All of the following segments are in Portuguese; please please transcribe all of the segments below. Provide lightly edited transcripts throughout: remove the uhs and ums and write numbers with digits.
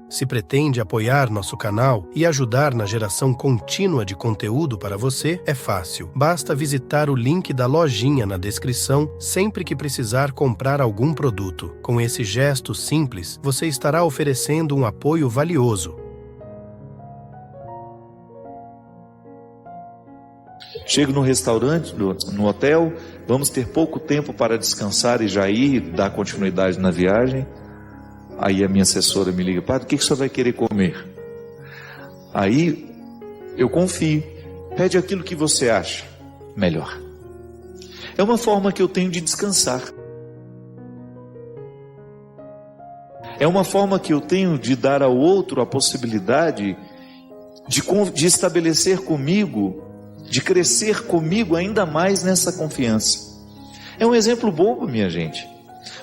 Se pretende apoiar nosso canal e ajudar na geração contínua de conteúdo para você, é fácil. Basta visitar o link da lojinha na descrição sempre que precisar comprar algum produto. Com esse gesto simples, você estará oferecendo um apoio valioso. Chego no restaurante, no hotel, vamos ter pouco tempo para descansar e já ir dar continuidade na viagem. Aí a minha assessora me liga: padre, o que você vai querer comer? Aí eu confio, pede aquilo que você acha melhor. É uma forma que eu tenho de descansar. É uma forma que eu tenho de dar ao outro a possibilidade de estabelecer comigo, de crescer comigo ainda mais nessa confiança. É um exemplo bobo, minha gente.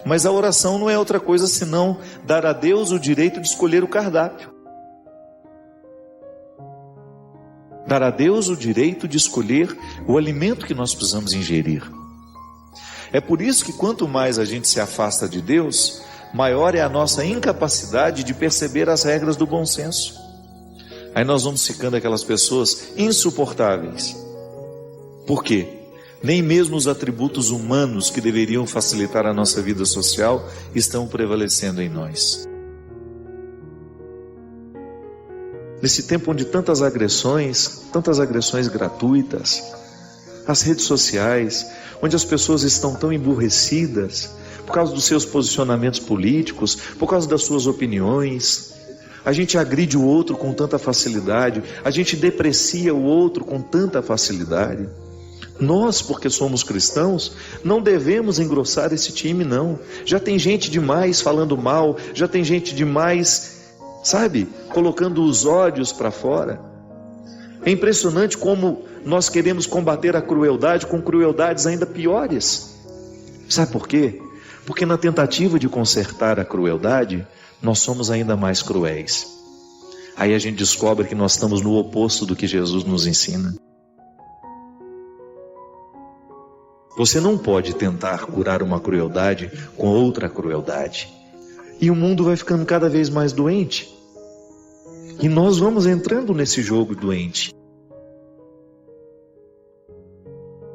Mas a oração não é outra coisa senão dar a Deus o direito de escolher o cardápio. Dar a Deus o direito de escolher o alimento que nós precisamos ingerir. É por isso que quanto mais a gente se afasta de Deus, maior é a nossa incapacidade de perceber as regras do bom senso. Aí nós vamos ficando aquelas pessoas insuportáveis. Por quê? Nem mesmo os atributos humanos que deveriam facilitar a nossa vida social estão prevalecendo em nós. Nesse tempo onde tantas agressões gratuitas, as redes sociais, onde as pessoas estão tão emburrecidas por causa dos seus posicionamentos políticos, por causa das suas opiniões, a gente agride o outro com tanta facilidade, a gente deprecia o outro com tanta facilidade. Nós, porque somos cristãos, não devemos engrossar esse time, não. Já tem gente demais falando mal, já tem gente demais, colocando os ódios para fora. É impressionante como nós queremos combater a crueldade com crueldades ainda piores. Sabe por quê? Porque na tentativa de consertar a crueldade, nós somos ainda mais cruéis. Aí a gente descobre que nós estamos no oposto do que Jesus nos ensina. Você não pode tentar curar uma crueldade com outra crueldade. E o mundo vai ficando cada vez mais doente. E nós vamos entrando nesse jogo doente.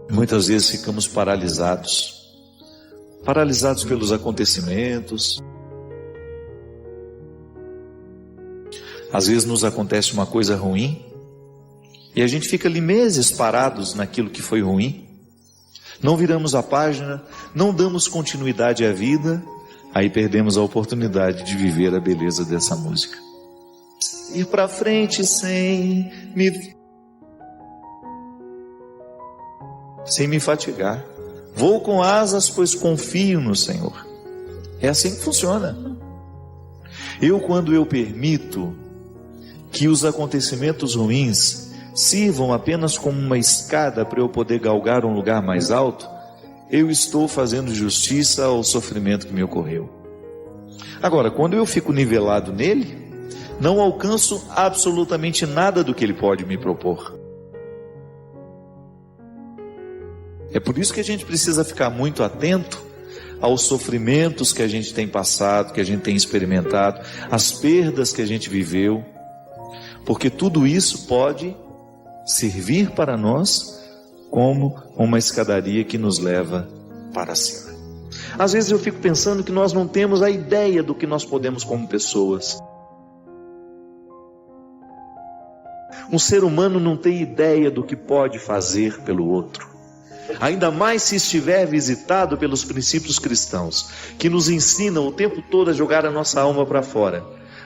Muitas vezes ficamos paralisados. Paralisados pelos acontecimentos. Às vezes nos acontece uma coisa ruim e a gente fica ali meses parados naquilo que foi ruim. Não viramos a página, não damos continuidade à vida, aí perdemos a oportunidade de viver a beleza dessa música. Ir para frente sem me fatigar. Vou com asas, pois confio no Senhor. É assim que funciona. Quando eu permito que os acontecimentos ruins sirvam apenas como uma escada para eu poder galgar um lugar mais alto, eu estou fazendo justiça ao sofrimento que me ocorreu. Agora, quando eu fico nivelado nele, não alcanço absolutamente nada do que ele pode me propor. É por isso que a gente precisa ficar muito atento aos sofrimentos que a gente tem passado, que a gente tem experimentado, às perdas que a gente viveu, porque tudo isso pode servir para nós como uma escadaria que nos leva para cima. Às vezes eu fico pensando que nós não temos a ideia do que nós podemos como pessoas. Um ser humano não tem ideia do que pode fazer pelo outro. Ainda mais se estiver visitado pelos princípios cristãos, que nos ensinam o tempo todo a jogar a nossa alma para fora.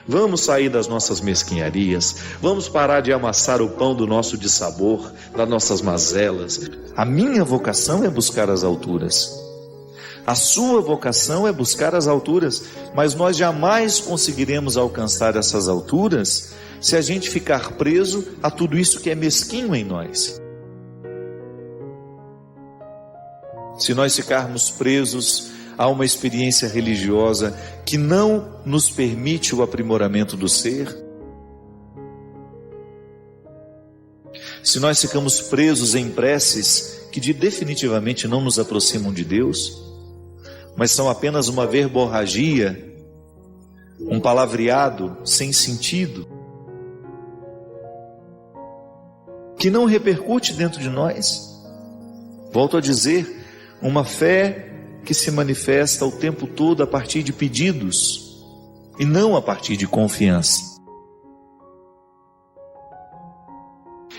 Vamos sair das nossas mesquinharias, vamos parar de amassar o pão do nosso dissabor, das nossas mazelas. A minha vocação é buscar as alturas. A sua vocação é buscar as alturas, mas nós jamais conseguiremos alcançar essas alturas se a gente ficar preso a tudo isso que é mesquinho em nós. Se nós ficarmos presos a uma experiência religiosa que não nos permite o aprimoramento do ser, se nós ficamos presos em preces que definitivamente não nos aproximam de Deus, mas são apenas uma verborragia, um palavreado sem sentido, que não repercute dentro de nós. Volto a dizer, uma fé que se manifesta o tempo todo a partir de pedidos e não a partir de confiança.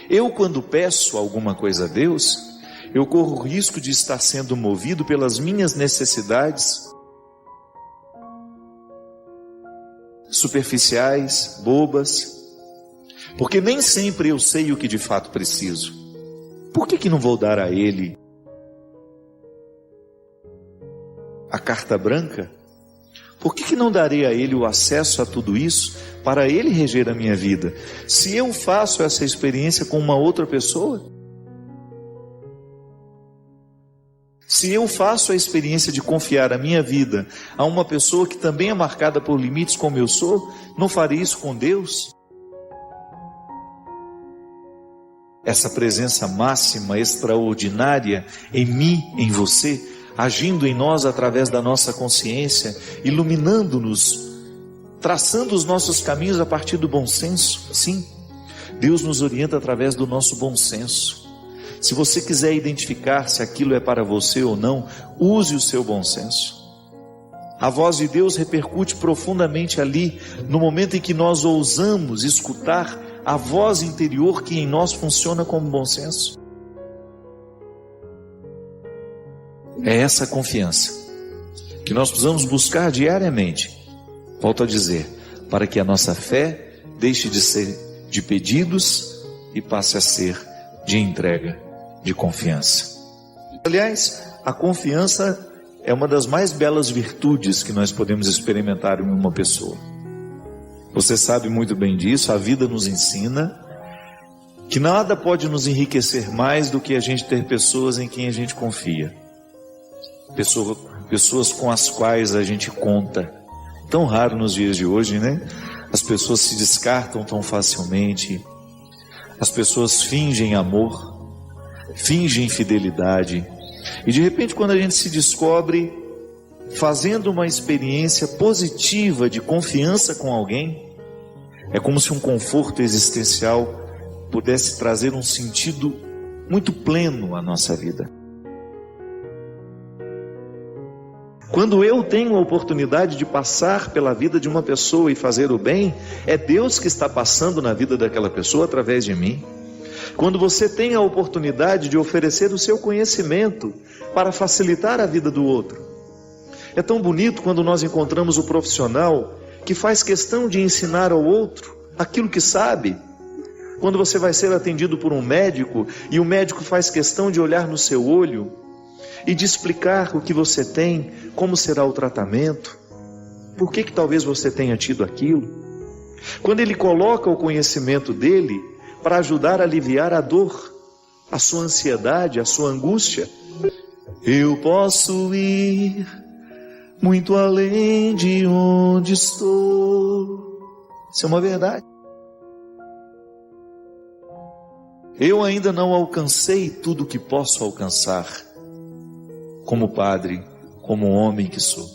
Eu, quando peço alguma coisa a Deus, eu corro o risco de estar sendo movido pelas minhas necessidades superficiais, bobas, porque nem sempre eu sei o que de fato preciso. Por que não vou dar a Ele a carta branca? Por que não darei a Ele o acesso a tudo isso para Ele reger a minha vida? Se eu faço essa experiência com uma outra pessoa, se eu faço a experiência de confiar a minha vida a uma pessoa que também é marcada por limites como eu sou, não farei isso com Deus? Essa presença máxima, extraordinária em mim, em você, agindo em nós através da nossa consciência, iluminando-nos, traçando os nossos caminhos a partir do bom senso. Sim, Deus nos orienta através do nosso bom senso. Se você quiser identificar se aquilo é para você ou não, use o seu bom senso. A voz de Deus repercute profundamente ali, no momento em que nós ousamos escutar a voz interior que em nós funciona como bom senso. É essa confiança que nós precisamos buscar diariamente, volto a dizer, para que a nossa fé deixe de ser de pedidos e passe a ser de entrega, de confiança. Aliás, a confiança é uma das mais belas virtudes que nós podemos experimentar em uma pessoa. Você sabe muito bem disso, a vida nos ensina que nada pode nos enriquecer mais do que a gente ter pessoas em quem a gente confia. Pessoas com as quais a gente conta. Tão raro nos dias de hoje, né? As pessoas se descartam tão facilmente. As pessoas fingem amor, fingem fidelidade. E de repente, quando a gente se descobre fazendo uma experiência positiva de confiança com alguém, é como se um conforto existencial pudesse trazer um sentido muito pleno à nossa vida. Quando eu tenho a oportunidade de passar pela vida de uma pessoa e fazer o bem, é Deus que está passando na vida daquela pessoa através de mim. Quando você tem a oportunidade de oferecer o seu conhecimento para facilitar a vida do outro, é tão bonito quando nós encontramos o profissional que faz questão de ensinar ao outro aquilo que sabe. Quando você vai ser atendido por um médico e o médico faz questão de olhar no seu olho e de explicar o que você tem, como será o tratamento, por que talvez você tenha tido aquilo. Quando ele coloca o conhecimento dele para ajudar a aliviar a dor, a sua ansiedade, a sua angústia. Eu posso ir muito além de onde estou. Isso é uma verdade. Eu ainda não alcancei tudo o que posso alcançar, como padre, como homem que sou.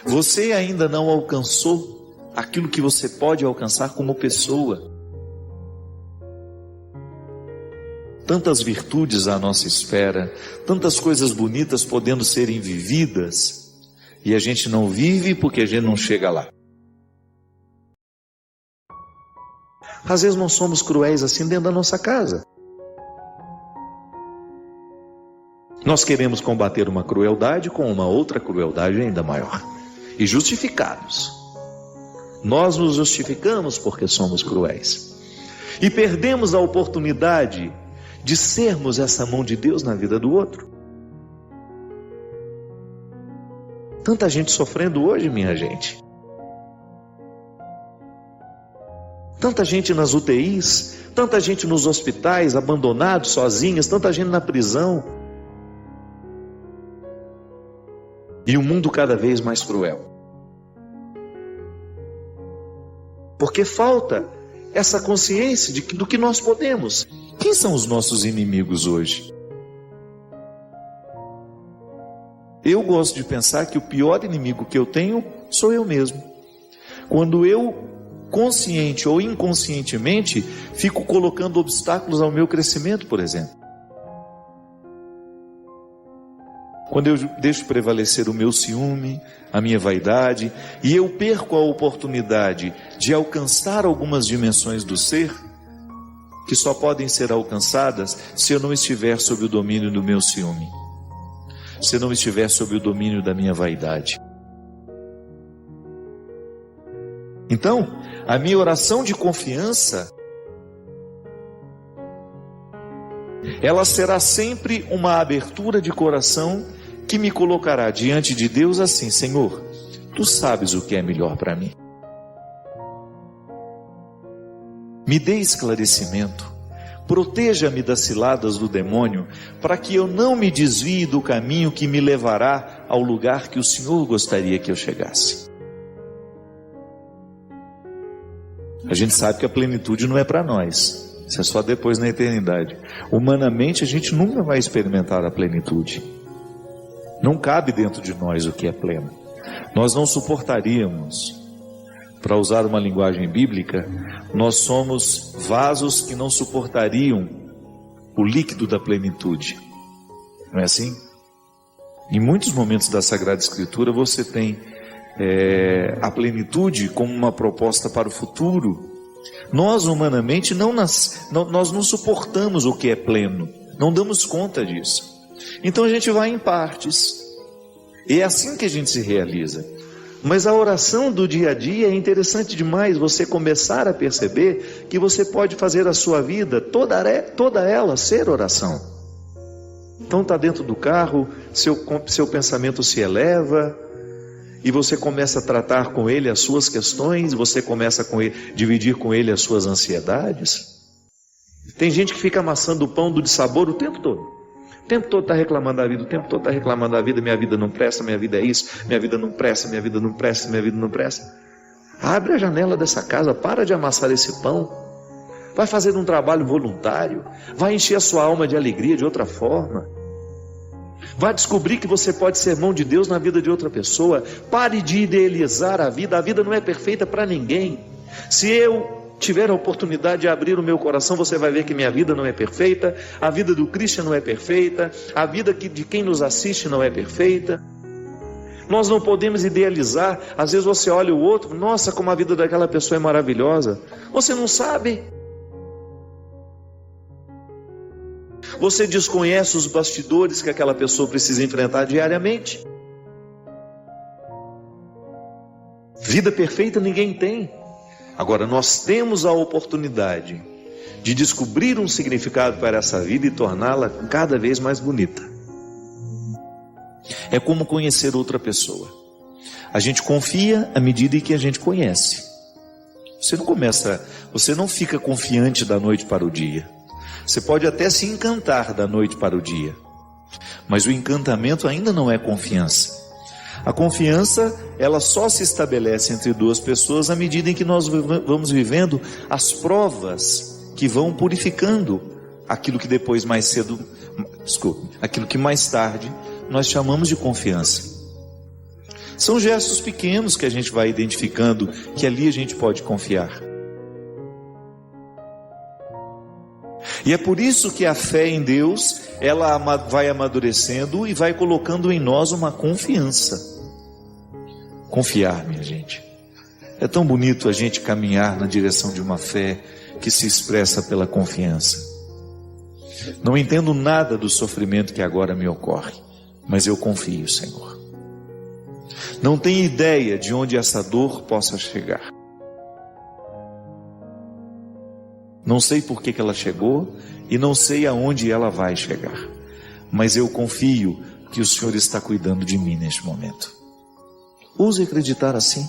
Você ainda não alcançou aquilo que você pode alcançar como pessoa. Tantas virtudes à nossa espera, tantas coisas bonitas podendo serem vividas, e a gente não vive porque a gente não chega lá. Às vezes nós somos cruéis assim dentro da nossa casa. Nós queremos combater uma crueldade com uma outra crueldade ainda maior. E justificados. Nós nos justificamos porque somos cruéis. E perdemos a oportunidade de sermos essa mão de Deus na vida do outro. Tanta gente sofrendo hoje, minha gente. Tanta gente nas UTIs, tanta gente nos hospitais, abandonados, sozinhas, tanta gente na prisão. E o mundo cada vez mais cruel. Porque falta essa consciência do que nós podemos. Quem são os nossos inimigos hoje? Eu gosto de pensar que o pior inimigo que eu tenho sou eu mesmo. Quando eu, consciente ou inconscientemente, fico colocando obstáculos ao meu crescimento, por exemplo. Quando eu deixo prevalecer o meu ciúme, a minha vaidade, e eu perco a oportunidade de alcançar algumas dimensões do ser, que só podem ser alcançadas se eu não estiver sob o domínio do meu ciúme, se eu não estiver sob o domínio da minha vaidade. Então, a minha oração de confiança, ela será sempre uma abertura de coração que me colocará diante de Deus assim: Senhor, Tu sabes o que é melhor para mim. Me dê esclarecimento, proteja-me das ciladas do demônio, para que eu não me desvie do caminho que me levará ao lugar que o Senhor gostaria que eu chegasse. A gente sabe que a plenitude não é para nós, isso é só depois na eternidade. Humanamente a gente nunca vai experimentar a plenitude. Não cabe dentro de nós o que é pleno. Nós não suportaríamos. Para usar uma linguagem bíblica, nós somos vasos que não suportariam o líquido da plenitude. Não é assim? Em muitos momentos da Sagrada Escritura você tem a plenitude como uma proposta para o futuro. Nós humanamente nós não suportamos o que é pleno, não damos conta disso. Então a gente vai em partes, e é assim que a gente se realiza. Mas a oração do dia a dia é interessante demais, você começar a perceber que você pode fazer a sua vida, toda ela, ser oração. Então está dentro do carro, seu pensamento se eleva, e você começa a tratar com ele as suas questões, você começa a dividir com ele as suas ansiedades. Tem gente que fica amassando o pão do dissabor o tempo todo. O tempo todo está reclamando da vida, o tempo todo está reclamando da vida, minha vida não presta, minha vida é isso, minha vida não presta, minha vida não presta, minha vida não presta. Abre a janela dessa casa, para de amassar esse pão, vai fazer um trabalho voluntário, vai encher a sua alma de alegria de outra forma, vai descobrir que você pode ser mão de Deus na vida de outra pessoa. Pare de idealizar a vida não é perfeita para ninguém. Se eu tiver a oportunidade de abrir o meu coração, você vai ver que minha vida não é perfeita, a vida do Christian não é perfeita, a vida de quem nos assiste não é perfeita. Nós não podemos idealizar. Às vezes você olha o outro, nossa, como a vida daquela pessoa é maravilhosa. Você não sabe. Você desconhece os bastidores que aquela pessoa precisa enfrentar diariamente. Vida perfeita ninguém tem. Agora, nós temos a oportunidade de descobrir um significado para essa vida e torná-la cada vez mais bonita. É como conhecer outra pessoa. A gente confia à medida em que a gente conhece. Você não fica confiante da noite para o dia. Você pode até se encantar da noite para o dia, mas o encantamento ainda não é confiança. A confiança, ela só se estabelece entre duas pessoas à medida em que nós vamos vivendo as provas que vão purificando aquilo que aquilo que mais tarde nós chamamos de confiança. São gestos pequenos que a gente vai identificando que ali a gente pode confiar. E é por isso que a fé em Deus, ela vai amadurecendo e vai colocando em nós uma confiança. Confiar, minha gente. É tão bonito a gente caminhar na direção de uma fé que se expressa pela confiança. Não entendo nada do sofrimento que agora me ocorre, mas eu confio, Senhor. Não tenho ideia de onde essa dor possa chegar. Não sei por que ela chegou e não sei aonde ela vai chegar, mas eu confio que o Senhor está cuidando de mim neste momento. Ouse acreditar assim,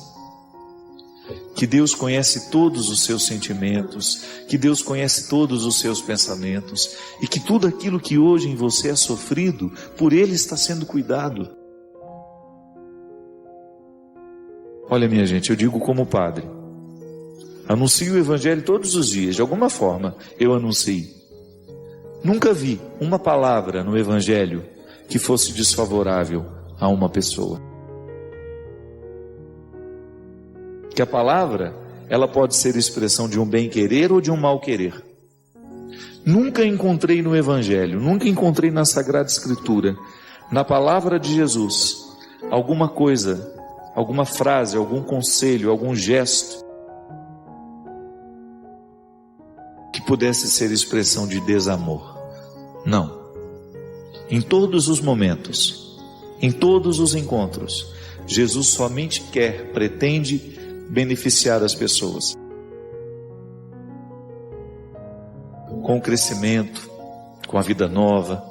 que Deus conhece todos os seus sentimentos, que Deus conhece todos os seus pensamentos, e que tudo aquilo que hoje em você é sofrido, por Ele está sendo cuidado. Olha, minha gente, eu digo como padre, anuncio o Evangelho todos os dias, de alguma forma eu anuncio. Nunca vi uma palavra no Evangelho que fosse desfavorável a uma pessoa. Que a palavra, ela pode ser expressão de um bem-querer ou de um mal-querer. Nunca encontrei no Evangelho, nunca encontrei na Sagrada Escritura, na palavra de Jesus, alguma coisa, alguma frase, algum conselho, algum gesto que pudesse ser expressão de desamor. Não. Em todos os momentos, em todos os encontros, Jesus somente pretende beneficiar as pessoas. Com o crescimento, com a vida nova,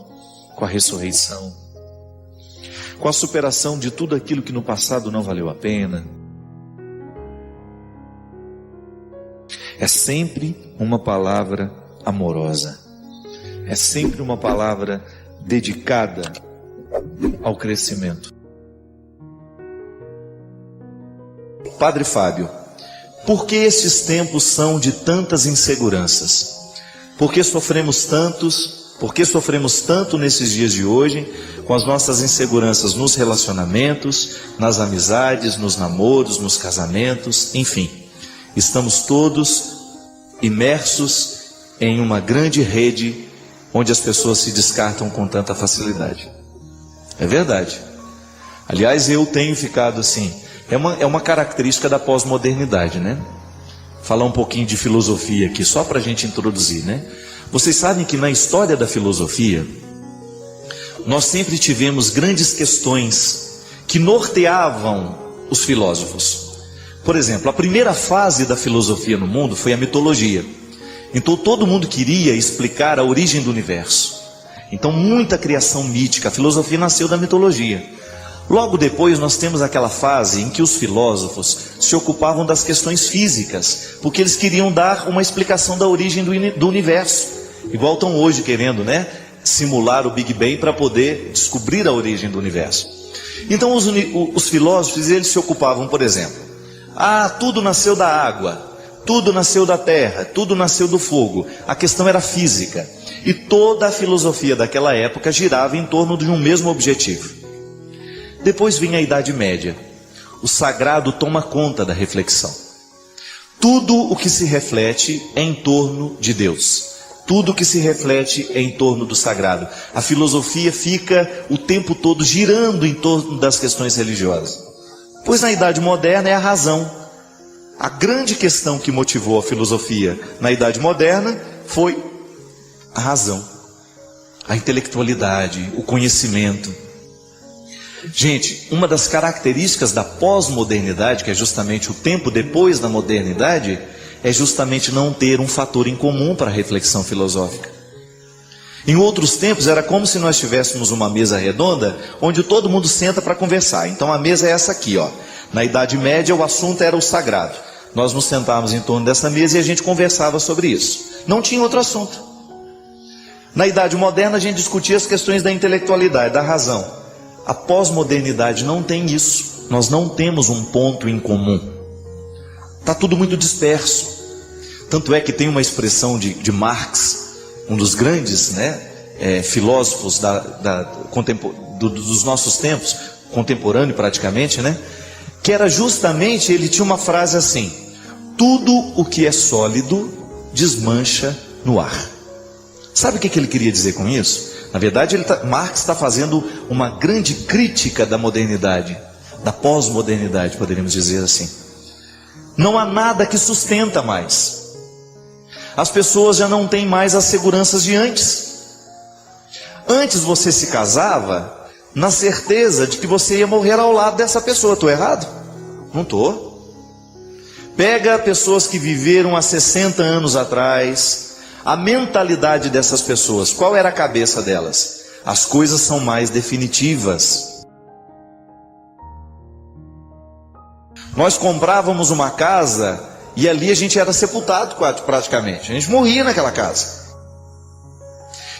com a ressurreição, com a superação de tudo aquilo que no passado não valeu a pena. É sempre uma palavra amorosa, é sempre uma palavra dedicada ao crescimento. Padre Fábio, por que estes tempos são de tantas inseguranças? Por que sofremos tanto nesses dias de hoje, com as nossas inseguranças nos relacionamentos, nas amizades, nos namoros, nos casamentos, enfim. Estamos todos imersos em uma grande rede onde as pessoas se descartam com tanta facilidade. É verdade. Aliás, eu tenho ficado assim, é uma característica da pós-modernidade, né? Falar um pouquinho de filosofia aqui, só para a gente introduzir, né? Vocês sabem que na história da filosofia, nós sempre tivemos grandes questões que norteavam os filósofos. Por exemplo, a primeira fase da filosofia no mundo foi a mitologia. Então todo mundo queria explicar a origem do universo. Então muita criação mítica, a filosofia nasceu da mitologia. Logo depois nós temos aquela fase em que os filósofos se ocupavam das questões físicas, porque eles queriam dar uma explicação da origem do universo. Igual estão hoje querendo, né, simular o Big Bang para poder descobrir a origem do universo. Então os filósofos, eles se ocupavam, por exemplo, tudo nasceu da água, tudo nasceu da terra, tudo nasceu do fogo. A questão era física. E toda a filosofia daquela época girava em torno de um mesmo objetivo. Depois vinha a Idade Média. O sagrado toma conta da reflexão. Tudo o que se reflete é em torno de Deus. Tudo o que se reflete é em torno do sagrado. A filosofia fica o tempo todo girando em torno das questões religiosas. Pois na Idade Moderna é a razão. A grande questão que motivou a filosofia na Idade Moderna foi a razão, a intelectualidade, o conhecimento. Gente, uma das características da pós-modernidade, que é justamente o tempo depois da modernidade, é justamente não ter um fator em comum para a reflexão filosófica. Em outros tempos era como se nós tivéssemos uma mesa redonda, onde todo mundo senta para conversar. Então a mesa é essa aqui, ó. Na Idade Média o assunto era o sagrado. Nós nos sentávamos em torno dessa mesa e a gente conversava sobre isso. Não tinha outro assunto. Na Idade Moderna a gente discutia as questões da intelectualidade, da razão. A pós-modernidade não tem isso. Nós não temos um ponto em comum. Está tudo muito disperso. Tanto é que tem uma expressão de Marx, um dos grandes, filósofos dos nossos tempos, contemporâneo praticamente, que era justamente, ele tinha uma frase assim: tudo o que é sólido desmancha no ar. Sabe o que ele queria dizer com isso? Na verdade, Marx está fazendo uma grande crítica da modernidade, da pós-modernidade, poderíamos dizer assim. Não há nada que sustenta mais. As pessoas já não têm mais as seguranças de antes. Antes você se casava na certeza de que você ia morrer ao lado dessa pessoa. Estou errado? Não estou. Pega pessoas que viveram há 60 anos atrás. A mentalidade dessas pessoas, qual era a cabeça delas? As coisas são mais definitivas. Nós comprávamos uma casa e ali a gente era sepultado praticamente. A gente morria naquela casa.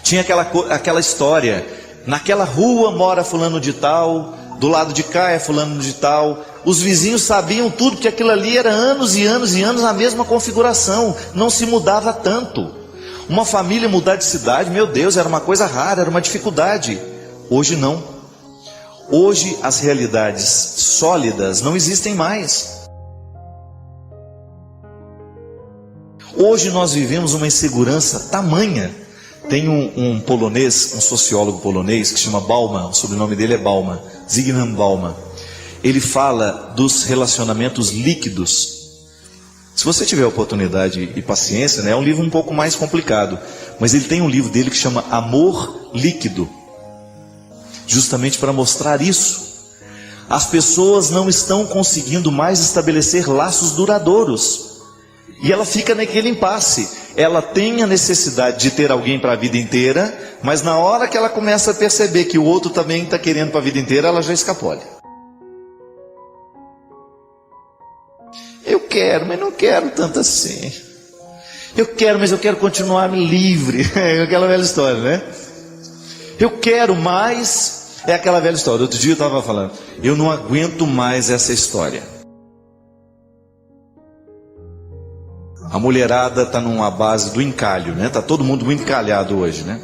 Tinha aquela história: naquela rua mora fulano de tal, do lado de cá é fulano de tal. Os vizinhos sabiam tudo, porque aquilo ali era anos e anos e anos a mesma configuração. Não se mudava tanto. Uma família mudar de cidade, meu Deus, era uma coisa rara, era uma dificuldade. Hoje não. Hoje as realidades sólidas não existem mais. Hoje nós vivemos uma insegurança tamanha. Tem um polonês, um sociólogo polonês que se chama Bauman, o sobrenome dele é Bauman, Zygmunt Bauman. Ele fala dos relacionamentos líquidos. Se você tiver oportunidade e paciência, né, é um livro um pouco mais complicado, mas ele tem um livro dele que chama Amor Líquido, justamente para mostrar isso. As pessoas não estão conseguindo mais estabelecer laços duradouros. E ela fica naquele impasse. Ela tem a necessidade de ter alguém para a vida inteira, mas na hora que ela começa a perceber que o outro também está querendo para a vida inteira, ela já escapole. Eu quero, mas não quero tanto assim. Eu quero, mas eu quero continuar livre. É aquela velha história, né? Eu quero mais, é aquela velha história. Outro dia eu estava falando, eu não aguento mais essa história. A mulherada está numa base do encalho, né? Está todo mundo muito encalhado hoje, né?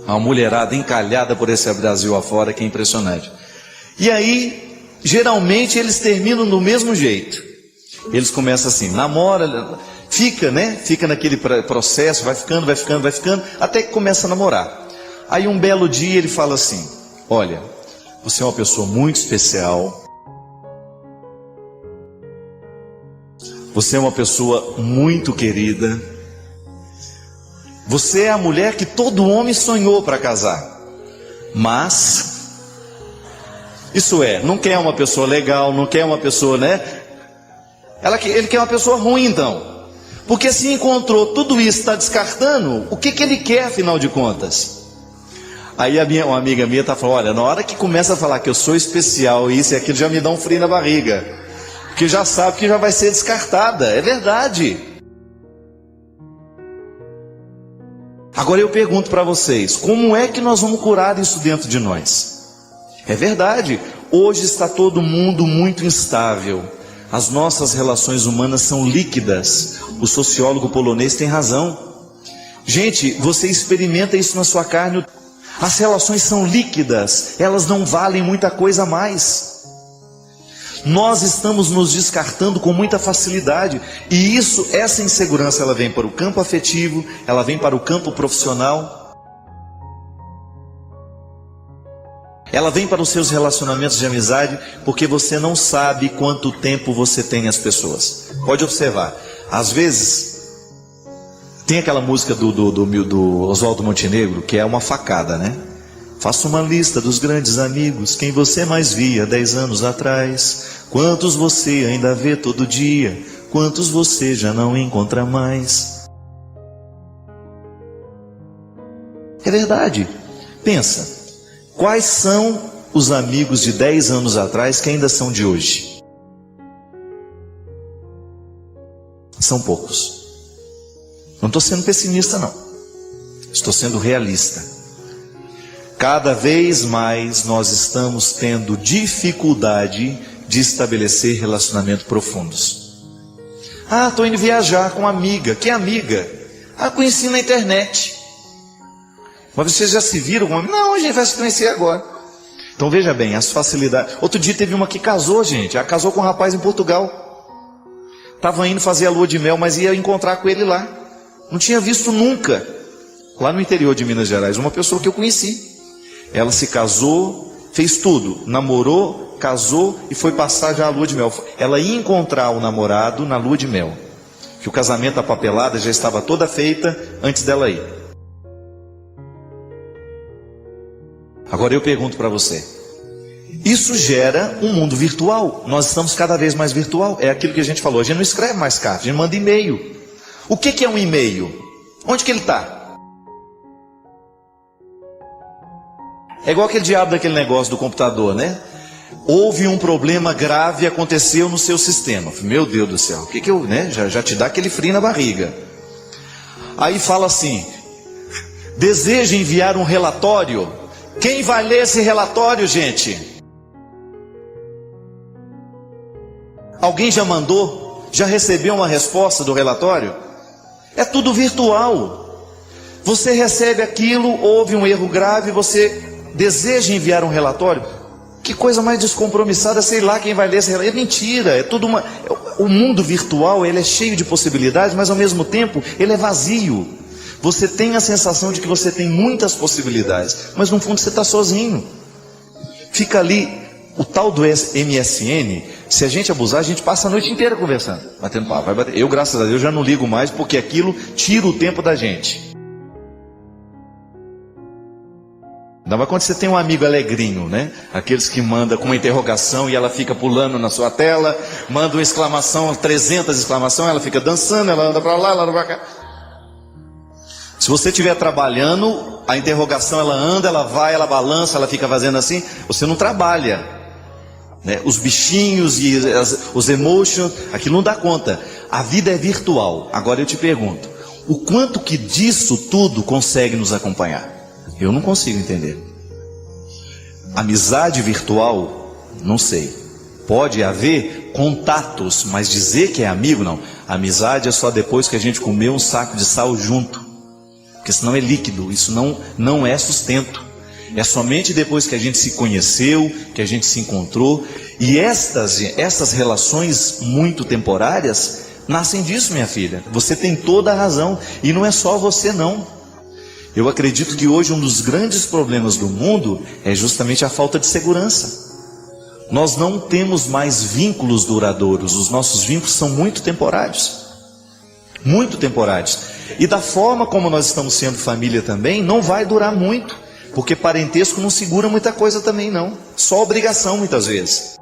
Uma mulherada encalhada por esse Brasil afora que é impressionante. E aí, geralmente eles terminam do mesmo jeito. Eles começam assim, namora, fica, né? Fica naquele processo, vai ficando, até que começa a namorar. Aí um belo dia ele fala assim, olha, você é uma pessoa muito especial. Você é uma pessoa muito querida. Você é a mulher que todo homem sonhou para casar. Mas, isso é, não quer uma pessoa legal, não quer uma pessoa, né? Ele quer uma pessoa ruim então. Porque se encontrou tudo isso, está descartando, o que ele quer afinal de contas? Aí uma amiga minha está falando, olha, na hora que começa a falar que eu sou especial, isso e aquilo já me dá um frio na barriga. Porque já sabe que já vai ser descartada, é verdade. Agora eu pergunto para vocês, como é que nós vamos curar isso dentro de nós? É verdade, hoje está todo mundo muito instável. As nossas relações humanas são líquidas. O sociólogo polonês tem razão. Gente, você experimenta isso na sua carne. As relações são líquidas, elas não valem muita coisa a mais. Nós estamos nos descartando com muita facilidade. E essa insegurança, ela vem para o campo afetivo, ela vem para o campo profissional. Ela vem para os seus relacionamentos de amizade, porque você não sabe quanto tempo você tem as pessoas. Pode observar, às vezes, tem aquela música do Oswaldo Montenegro, que é uma facada, né? Faça uma lista dos grandes amigos, quem você mais via 10 anos atrás. Quantos você ainda vê todo dia, quantos você já não encontra mais. É verdade. Pensa, quais são os amigos de 10 anos atrás que ainda são de hoje? São poucos. Não estou sendo pessimista não, estou sendo realista. Cada vez mais nós estamos tendo dificuldade de estabelecer relacionamentos profundos. Ah, estou indo viajar com uma amiga. Que amiga? Ah, conheci na internet. Mas vocês já se viram com uma amiga? Não, a gente vai se conhecer agora. Então veja bem, as facilidades. Outro dia teve uma que casou, gente. Ela casou com um rapaz em Portugal. Estava indo fazer a lua de mel, mas ia encontrar com ele lá. Não tinha visto nunca. Lá no interior de Minas Gerais, uma pessoa que eu conheci. Ela se casou, fez tudo, namorou, casou e foi passar já a lua de mel. Ela ia encontrar o namorado na lua de mel, que o casamento, a papelada já estava toda feita antes dela ir. Agora eu pergunto para você, isso gera um mundo virtual. Nós estamos cada vez mais virtual. É aquilo que a gente falou, a gente não escreve mais carta, a gente manda e-mail. O que é um e-mail? Onde que ele está? É igual aquele diabo daquele negócio do computador, né? Houve um problema grave, aconteceu no seu sistema. Meu Deus do céu, o que eu, né? Já te dá aquele frio na barriga. Aí fala assim, deseja enviar um relatório? Quem vai ler esse relatório, gente? Alguém já mandou? Já recebeu uma resposta do relatório? É tudo virtual. Você recebe aquilo, houve um erro grave, você deseja enviar um relatório? Que coisa mais descompromissada, sei lá quem vai ler essa relação. É mentira, é tudo uma... O mundo virtual, ele é cheio de possibilidades, mas ao mesmo tempo, ele é vazio. Você tem a sensação de que você tem muitas possibilidades, mas no fundo você está sozinho. Fica ali, o tal do MSN, se a gente abusar, a gente passa a noite inteira conversando, batendo papo, vai bater. Eu, graças a Deus, já não ligo mais, porque aquilo tira o tempo da gente. Ainda mais quando você tem um amigo alegrinho, né? Aqueles que mandam com uma interrogação e ela fica pulando na sua tela, manda uma exclamação, 300 exclamações, ela fica dançando, ela anda para lá, ela anda para cá. Se você estiver trabalhando, a interrogação ela anda, ela vai, ela balança, ela fica fazendo assim, você não trabalha, né? Os bichinhos e os emotions, aquilo não dá conta. A vida é virtual. Agora eu te pergunto, o quanto que disso tudo consegue nos acompanhar? Eu não consigo entender. Amizade virtual, não sei. Pode haver contatos, mas dizer que é amigo, não. Amizade é só depois que a gente comeu um saco de sal junto. Porque senão é líquido, isso não é sustento. É somente depois que a gente se conheceu, que a gente se encontrou. E estas relações muito temporárias nascem disso, minha filha. Você tem toda a razão. E não é só você, não. Eu acredito que hoje um dos grandes problemas do mundo é justamente a falta de segurança. Nós não temos mais vínculos duradouros, os nossos vínculos são muito temporários. Muito temporários. E da forma como nós estamos sendo família também, não vai durar muito, porque parentesco não segura muita coisa também não, só obrigação muitas vezes.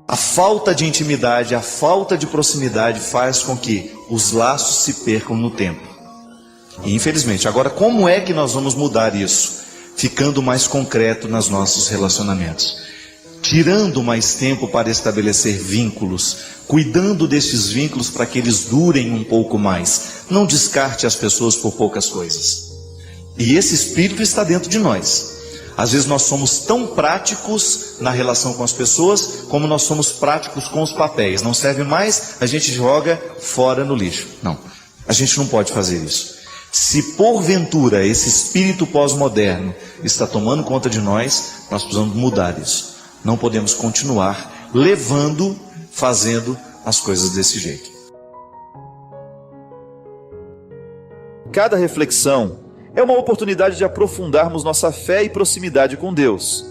A falta de intimidade, a falta de proximidade faz com que os laços se percam no tempo. E infelizmente, agora como é que nós vamos mudar isso? Ficando mais concreto nos nossos relacionamentos. Tirando mais tempo para estabelecer vínculos. Cuidando destes vínculos para que eles durem um pouco mais. Não descarte as pessoas por poucas coisas. E esse espírito está dentro de nós. Às vezes nós somos tão práticos na relação com as pessoas, como nós somos práticos com os papéis. Não serve mais, a gente joga fora no lixo. Não, a gente não pode fazer isso. Se porventura esse espírito pós-moderno está tomando conta de nós, nós precisamos mudar isso. Não podemos continuar fazendo as coisas desse jeito. Cada reflexão é uma oportunidade de aprofundarmos nossa fé e proximidade com Deus.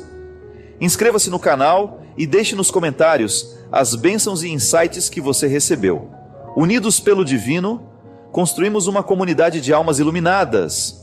Inscreva-se no canal e deixe nos comentários as bênçãos e insights que você recebeu. Unidos pelo Divino, construímos uma comunidade de almas iluminadas,